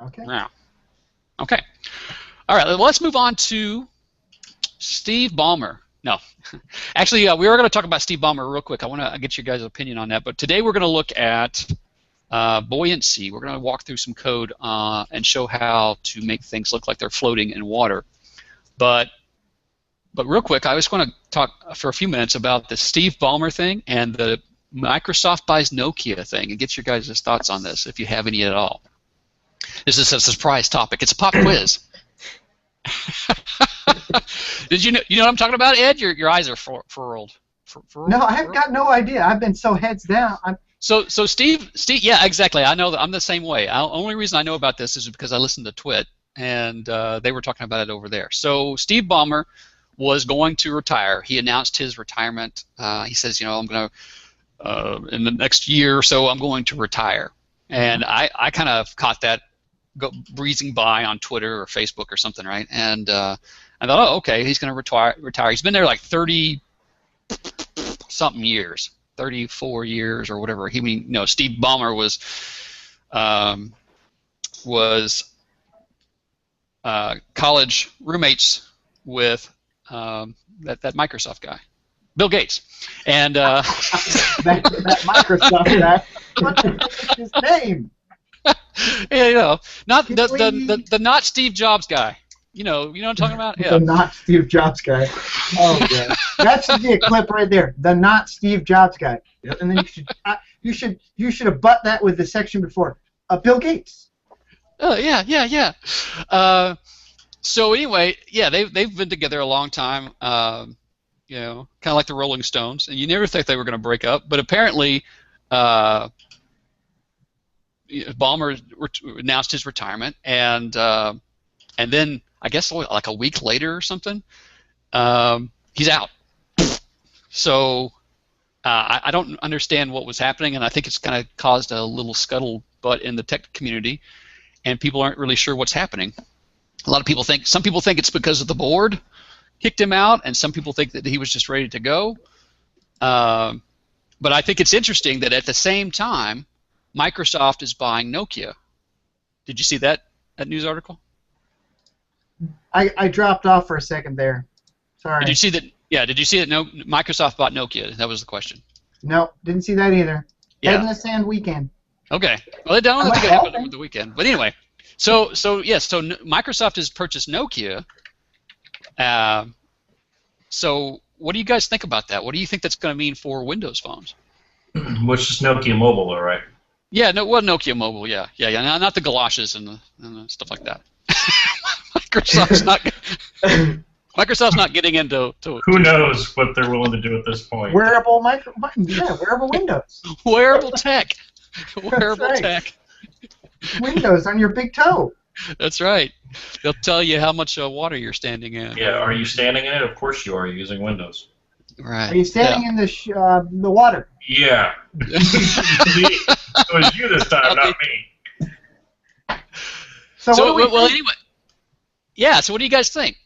Okay. Yeah. Okay. All right. Let's move on to Steve Ballmer. No, actually, we were going to talk about Steve Ballmer real quick. I want to get you guys' opinion on that. But today we're going to look at buoyancy. We're going to walk through some code and show how to make things look like they're floating in water. But real quick, I just want to talk for a few minutes about the Steve Ballmer thing and the Microsoft buys Nokia thing, and get your guys' thoughts on this if you have any at all. This is a surprise topic. It's a pop quiz. Did you know what I'm talking about, Ed? Your eyes are furrowed. No, I've got no idea. I've been so heads down. So Steve, yeah, exactly. I know that I'm the same way. The only reason I know about this is because I listened to Twit, and they were talking about it over there. So Steve Ballmer was going to retire. He announced his retirement. He says, I'm going to, in the next year or so, I'm going to retire. And I kind of caught that breezing by on Twitter or Facebook or something, right? And I thought, oh, okay, he's going to retire. He's been there like 30-something years, 34 years or whatever. Steve Ballmer was college roommates with that Microsoft guy, Bill Gates, and that Microsoft guy. What's his name? Yeah, not the not Steve Jobs guy. You know what I'm talking about? Yeah. The not Steve Jobs guy. Oh yeah, that should be a clip right there. The not Steve Jobs guy. And then you should have butt that with the section before. Bill Gates. Oh yeah. So anyway, yeah, they've been together a long time. Kind of like the Rolling Stones, and you never think they were going to break up, but apparently, Ballmer announced his retirement, and then I guess like a week later or something, he's out. So I don't understand what was happening, and I think it's kind of caused a little scuttlebutt in the tech community, and people aren't really sure what's happening. Some people think it's because of the board kicked him out, and some people think that he was just ready to go. But I think it's interesting that at the same time, Microsoft is buying Nokia. Did you see that news article? I dropped off for a second there. Sorry. Did you see that? Yeah. Did you see that? Microsoft bought Nokia. That was the question. No, didn't see that either. Yeah. Head in the sand weekend. Okay. Well, they don't think it happened over the weekend. But anyway, so Microsoft has purchased Nokia. So what do you guys think about that? What do you think that's going to mean for Windows phones? Which is Nokia Mobile, though, right? Yeah, Nokia Mobile, yeah, not the galoshes and the stuff like that. Microsoft's not getting into. Who knows what they're willing to do at this point? Wearable wearable Windows. Wearable tech. Tech. Windows on your big toe. That's right. They'll tell you how much water you're standing in. Yeah, are you standing in it? Of course you are. You're using Windows. Right. Are you standing in the water? Yeah. It was you this time, not me. So anyway. Yeah. So what do you guys think?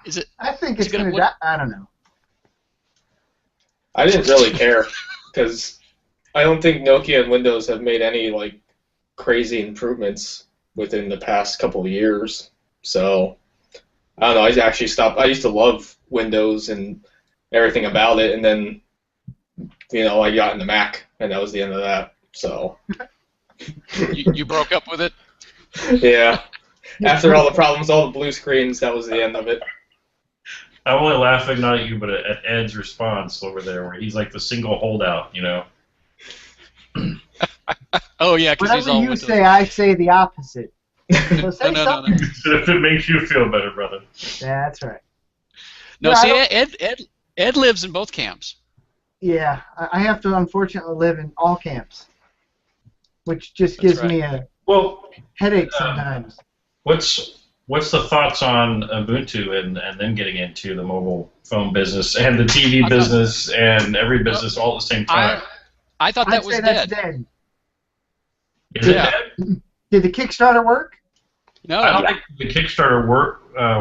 Is it? I think it's going to. I don't know. I didn't really care because I don't think Nokia and Windows have made any crazy improvements within the past couple of years. So I don't know. I actually stopped. I used to love Windows and everything about it, and then I got into Mac, and that was the end of that. So you broke up with it? Yeah. After all the problems, all the blue screens, that was the end of it. I'm only laughing not at you, but at Ed's response over there, where he's like the single holdout, Oh yeah, because he's all Whatever you say, I say the opposite. So say something. If it makes you feel better, brother. That's right. No, see, Ed lives in both camps. Yeah, I have to unfortunately live in all camps, which just gives me a headache sometimes. What's the thoughts on Ubuntu and them getting into the mobile phone business and the TV business and every business all at the same time? I thought that was dead. That's dead. Is it dead? Did the Kickstarter work? No. I don't think the Kickstarter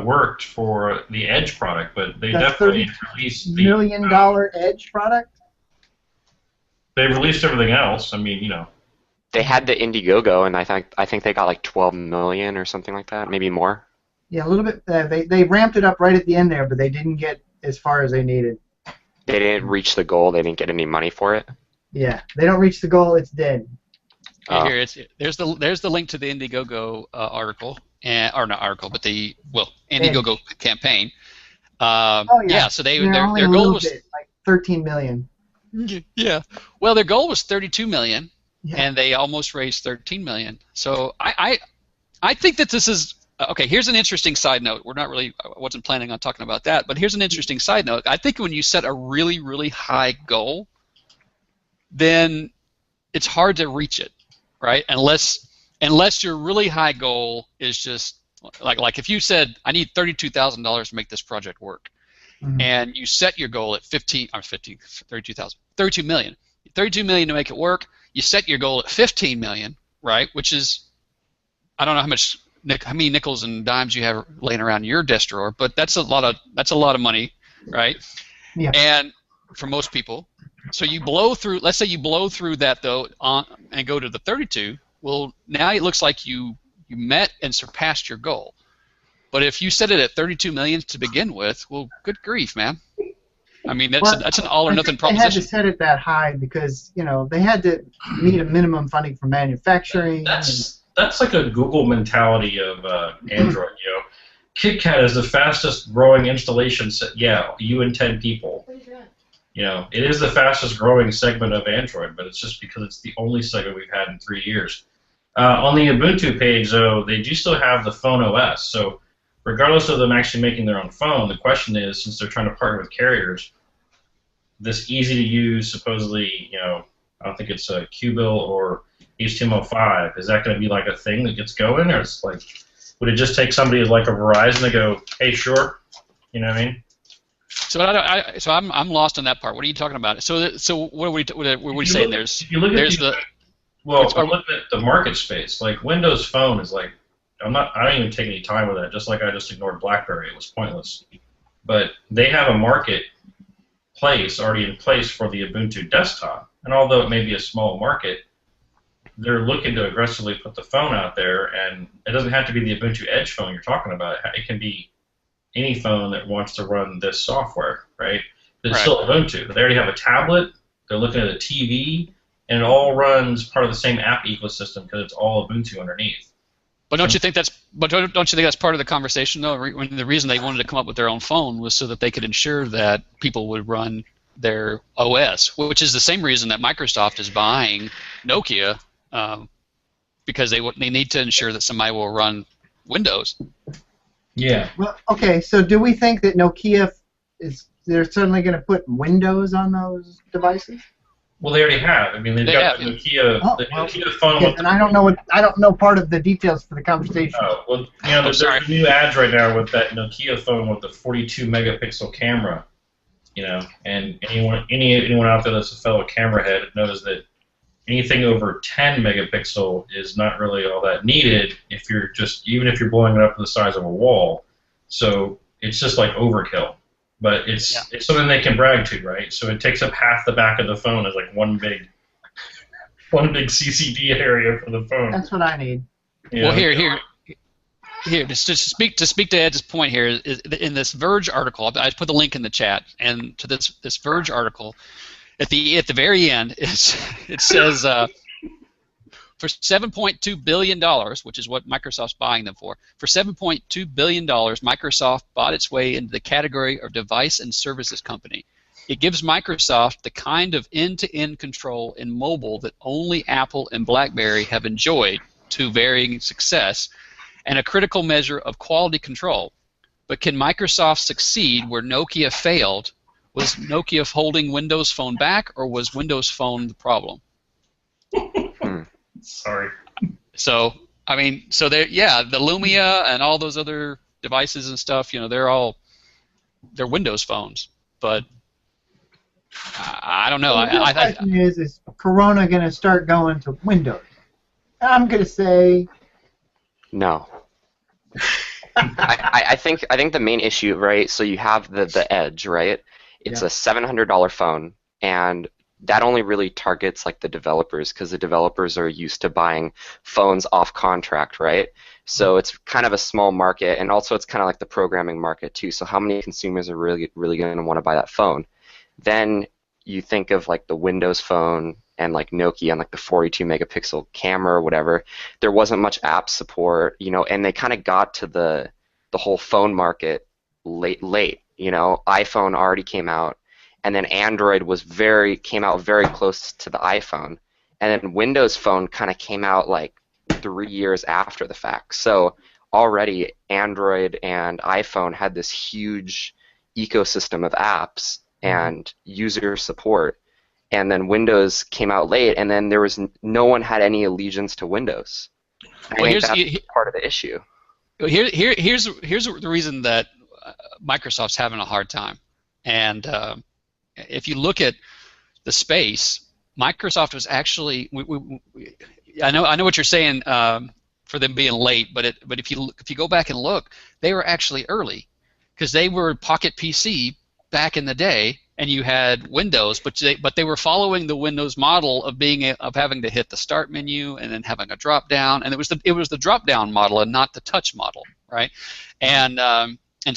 worked for the Edge product, but they definitely released the $1 million Edge product. They released everything else. I mean, They had the Indiegogo, and I think they got like 12 million or something like that, maybe more. Yeah, a little bit. They ramped it up right at the end there, but they didn't get as far as they needed. They didn't reach the goal. They didn't get any money for it. Yeah, they don't reach the goal, it's dead. Here, there's the link to the Indiegogo article, or not article, but the Indiegogo campaign. Yeah. So their goal was like 13 million. Yeah. Well, their goal was 32 million, Yeah. and they almost raised 13 million. So I think that this is okay. Here's an interesting side note. I wasn't planning on talking about that, but here's an interesting side note. I think when you set a really, really high goal, then it's hard to reach it, right? Unless your really high goal is just like if you said I need $32,000 to make this project work, and you set your goal at 32 million. 32 million to make it work. You set your goal at 15 million, right? Which is, I don't know how many nickels and dimes you have laying around your desk drawer, but that's a lot of money, right? Yeah. And for most people, so you blow through. Let's say you blow through that though, and go to the 32. Well, now it looks like you met and surpassed your goal. But if you set it at 32 million to begin with, well, good grief, man. I mean, that's an all or nothing proposition. They had to set it that high because they had to meet a minimum funding for manufacturing. That's like a Google mentality of Android. KitKat is the fastest growing installation set. Yeah, you and 10 people. It is the fastest growing segment of Android, but it's just because it's the only segment we've had in 3 years. On the Ubuntu page, though, they do still have the Phone OS. So regardless of them actually making their own phone, the question is, since they're trying to partner with carriers, this easy-to-use, supposedly, I don't think it's a QBill or HTML5, is that going to be like a thing that gets going, or it's like, would it just take somebody like a Verizon to go, hey, sure, you know what I mean? So I'm lost on that part. What are you talking about? So what are we saying? If you look at I'm looking at the market space. Like Windows Phone is like, I don't even take any time with that. Just like I just ignored BlackBerry, it was pointless. But they have a marketplace already in place for the Ubuntu desktop, and although it may be a small market, they're looking to aggressively put the phone out there, and it doesn't have to be the Ubuntu Edge phone you're talking about. It can be any phone that wants to run this software, right? But it's still Ubuntu. They already have a tablet. They're looking at a TV, and it all runs part of the same app ecosystem because it's all Ubuntu underneath. But don't you think that's part of the conversation though? When the reason they wanted to come up with their own phone was so that they could ensure that people would run their OS, which is the same reason that Microsoft is buying Nokia, because they need to ensure that somebody will run Windows. Yeah. Well, okay. So do we think that Nokia they're suddenly going to put Windows on those devices? Well, they already have. I mean, they've got the Nokia phone. Yeah, and I don't know part of the details for the conversation. Oh, well, there's new ads right now with that Nokia phone with the 42 megapixel camera. And anyone out there that's a fellow camera head knows that anything over 10 megapixel is not really all that needed even if you're blowing it up to the size of a wall. So it's just like overkill. But it's something they can brag to, right? So it takes up half the back of the phone as like one big CCD area for the phone. That's what I need. Well, here. Just to speak to Ed's point here, is in this Verge article, I put the link in the chat, and to this Verge article, at the very end, it says. For $7.2 billion, which is what Microsoft's buying them for $7.2 billion, Microsoft bought its way into the category of device and services company. It gives Microsoft the kind of end-to-end control in mobile that only Apple and BlackBerry have enjoyed to varying success, and a critical measure of quality control. But can Microsoft succeed where Nokia failed? Was Nokia holding Windows Phone back, or was Windows Phone the problem? Sorry. So the Lumia and all those other devices and stuff, they're Windows phones, but I don't know. The question is Corona going to start going to Windows? I'm going to say no. I think the main issue, right? So you have the Edge, right? It's a $700 phone, and that only really targets like the developers, because the developers are used to buying phones off contract, right? So it's kind of a small market, and also it's kind of like the programming market too. So how many consumers are really going to want to buy that phone? Then you think of like the Windows Phone and like Nokia and like the 42 megapixel camera or whatever. There wasn't much app support, you know, and they kind of got to the whole phone market late. You know, iPhone already came out, and then Android came out very close to the iPhone, and then Windows Phone kind of came out like 3 years after the fact. So already Android and iPhone had this huge ecosystem of apps and user support, and then Windows came out late, and then there was no one had any allegiance to Windows. I think that's part of the issue. Here's the reason that Microsoft's having a hard time, and if you look at the space, Microsoft was actually. I know what you're saying for them being late, but if you go back and look, they were actually early, because they were Pocket PC back in the day, and you had Windows, but they were following the Windows model of having to hit the start menu and then having a drop down, and it was the drop down model and not the touch model, right? And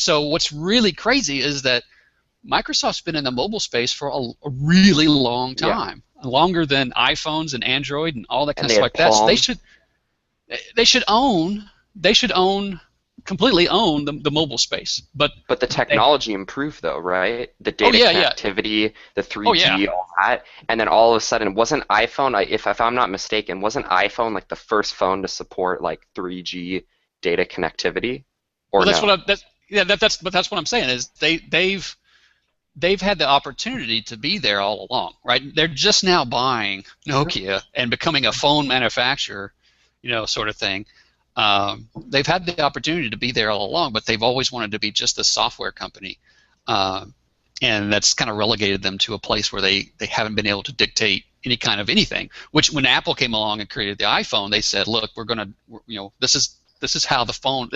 so what's really crazy is that Microsoft's been in the mobile space for a really long time, longer than iPhones and Android and all that kind of stuff like that. So they should completely own the mobile space. But the technology improved though, right? The data connectivity, the 3G, all that, and then all of a sudden, wasn't iPhone? If I'm not mistaken, wasn't iPhone like the first phone to support like 3G data connectivity? Or that's no? that's what I'm saying is they've had the opportunity to be there all along, right? They're just now buying Nokia and becoming a phone manufacturer, you know, sort of thing. They've had the opportunity to be there all along, but they've always wanted to be just a software company, and that's kind of relegated them to a place where they haven't been able to dictate any kind of anything. Which, when Apple came along and created the iPhone, they said, "Look, we're going to, you know, this is how the phone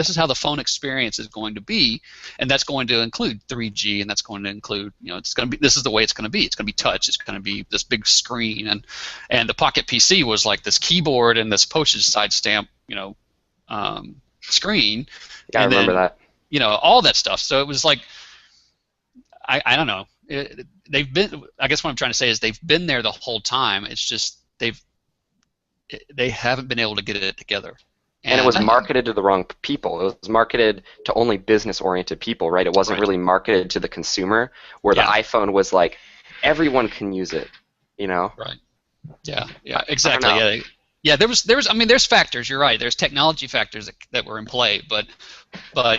experience is going to be, and that's going to include 3G, and that's going to include, you know, this is the way it's going to be. It's going to be touch. It's going to be this big screen, and the Pocket PC was like this keyboard and this postage side stamp, you know." Screen. Yeah, I remember that. You know, all that stuff. So it was like, I don't know. They've been. I guess what I'm trying to say is they've been there the whole time. It's just they haven't been able to get it together. And it was marketed to the wrong people. It was marketed to only business-oriented people, right? It wasn't really marketed to the consumer, where the iPhone was like, everyone can use it, you know? Right. Yeah. Yeah. Exactly. Yeah, there was. I mean, there's factors. You're right. There's technology factors that were in play, but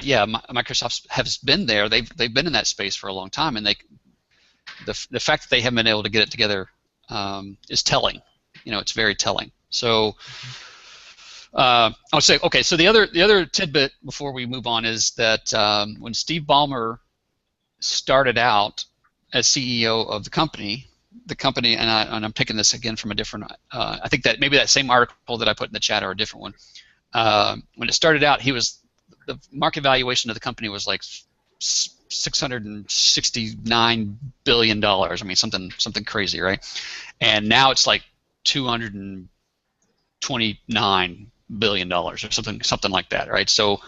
yeah, Microsoft has been there. They've been in that space for a long time, and the fact that they haven't been able to get it together is telling. You know, it's very telling. So I would say, okay. So the other tidbit before we move on is that when Steve Ballmer started out as CEO of the company, and I'm taking this again from a different. I think that maybe that same article that I put in the chat or a different one. When it started out, the market valuation of the company was like $669 billion. I mean, something crazy, right? And now it's like $229 billion or something like that, right? So,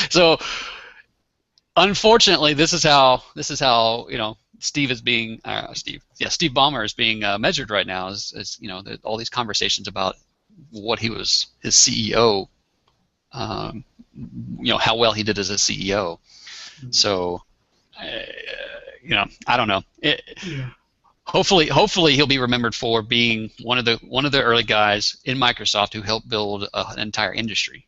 so unfortunately, this is how you know. Steve Ballmer is being measured right now, as you know, all these conversations about what his CEO, you know, how well he did as a CEO. So, you know, I don't know. Hopefully he'll be remembered for being one of the early guys in Microsoft who helped build an entire industry.